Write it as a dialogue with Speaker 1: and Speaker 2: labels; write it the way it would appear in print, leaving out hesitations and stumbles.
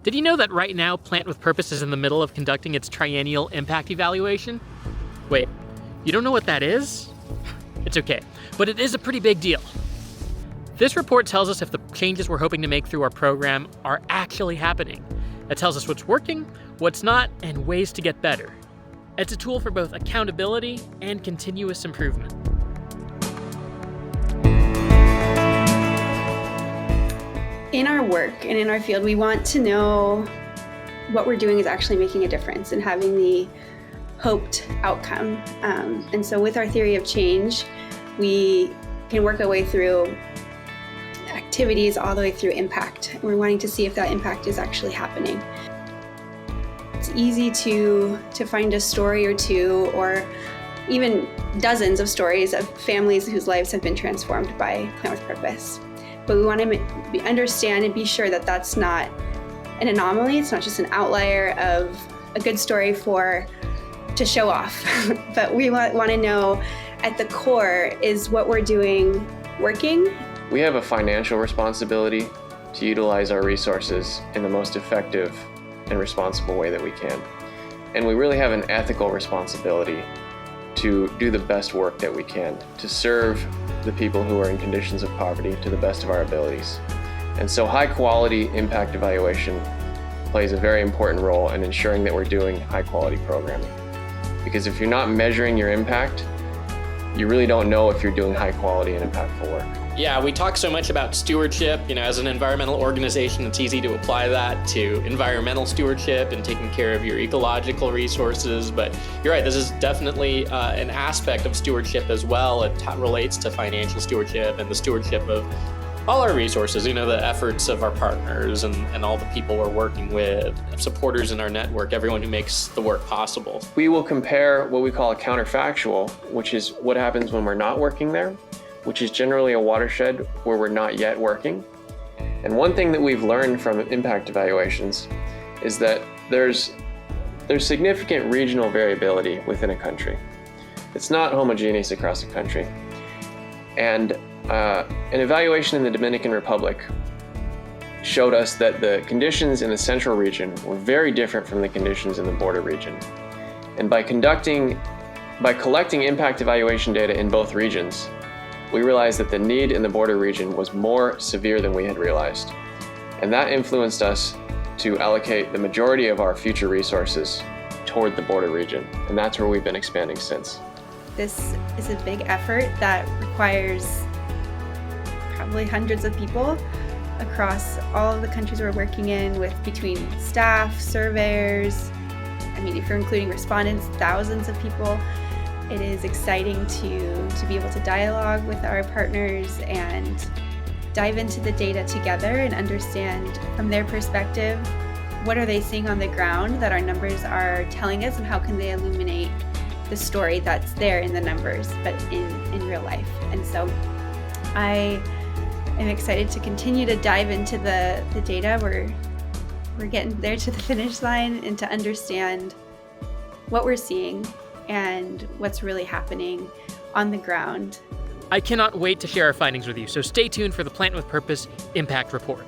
Speaker 1: Did you know that right now Plant with Purpose is in the middle of conducting its triennial impact evaluation? Wait, you don't know what that is? It's okay, but it is a pretty big deal. This report tells us if the changes we're hoping to make through our program are actually happening. It tells us what's working, what's not, and ways to get better. It's a tool for both accountability and continuous improvement.
Speaker 2: In our work and in our field, we want to know what we're doing is actually making a difference and having the hoped outcome. And so with our theory of change, we can work our way through activities all the way through impact. We're wanting to see if that impact is actually happening. It's easy to find a story or two, or even dozens of stories of families whose lives have been transformed by Plant with Purpose. But we want to understand and be sure that that's not an anomaly. It's not just an outlier of a good story to show off. But we want to know at the core, is what we're doing working?
Speaker 3: We have a financial responsibility to utilize our resources in the most effective and responsible way that we can. And we really have an ethical responsibility to do the best work that we can, to serve the people who are in conditions of poverty to the best of our abilities. And so high quality impact evaluation plays a very important role in ensuring that we're doing high quality programming. Because if you're not measuring your impact, you really don't know if you're doing high quality and impactful work.
Speaker 4: Yeah, we talk so much about stewardship. As an environmental organization, it's easy to apply that to environmental stewardship and taking care of your ecological resources. But you're right, this is definitely an aspect of stewardship as well. It relates to financial stewardship and the stewardship of all our resources, the efforts of our partners and all the people we're working with, supporters in our network, everyone who makes the work possible.
Speaker 3: We will compare what we call a counterfactual, which is what happens when we're not working there, which is generally a watershed where we're not yet working. And one thing that we've learned from impact evaluations is that there's significant regional variability within a country. It's not homogeneous across the country. And an evaluation in the Dominican Republic showed us that the conditions in the central region were very different from the conditions in the border region. And by collecting impact evaluation data in both regions, we realized that the need in the border region was more severe than we had realized. And that influenced us to allocate the majority of our future resources toward the border region. And that's where we've been expanding since.
Speaker 2: This is a big effort that requires probably hundreds of people across all of the countries we're working in, with between staff, surveyors, if you're including respondents, thousands of people. It is exciting to be able to dialogue with our partners and dive into the data together and understand from their perspective, what are they seeing on the ground that our numbers are telling us, and how can they illuminate the story that's there in the numbers, but in real life. And so I am excited to continue to dive into the data. We're getting there to the finish line, and to understand what we're seeing and what's really happening on the ground.
Speaker 1: I cannot wait to share our findings with you, so stay tuned for the Plant with Purpose Impact Report.